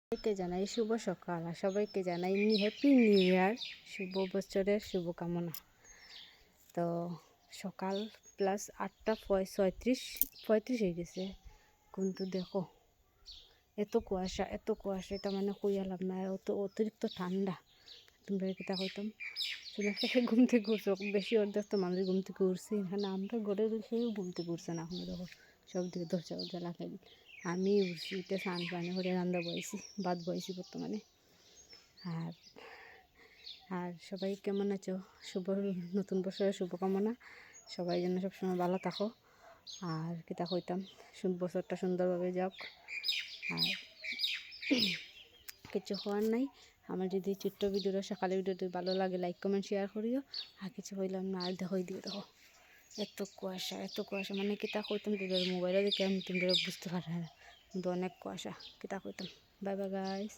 সবাইকে জানাই শুভ সকাল আর সবাইকে জানাই হ্যাপি নিউ ইয়ার, শুভ বছরের শুভকামনা। তো সকাল প্লাস 8:35 হয়ে গেছে, কিন্তু দেখো এত কুয়াশা এটা মানে কইয়া লাভ নাই, অতিরিক্ত ঠান্ডা। তোমরা এটা কইতাম তুমি ঘুম থেকে উঠছো, বেশি অর্ধেক তো মানুষ ঘুম থেকে উঠছি, এখানে আমরা ঘরের সেও ঘুম থেকে উঠছে না এখনো। দেখো সব দিকে দরজা লাগাই, আমি উঠছি, এটা স্নান পানি করে রান্না বয়েছি, ভাত বয়েছি বর্তমানে। আর আর সবাই কেমন আছো? নতুন বছরের শুভকামনা, সবাই যেন সবসময় ভালো থাকো। আর কিতা কইতাম, বছরটা সুন্দরভাবে যাক। আর কিছু হওয়ার নাই। আমার যদি ছোট্ট ভিডিওটা, সকালে ভিডিওটি ভালো লাগে লাইক কমেন্ট শেয়ার করিও। আর কিছু হইলাম না, আর দেখো দিয়ে দেখো এত কুয়াশা মানে কিতা কইতাম, তোদের মোবাইলে দেখে আমি তোমরা বুঝতে পারে না, কিন্তু অনেক কুয়াশা। কিতা কইতাম। Bye bye guys.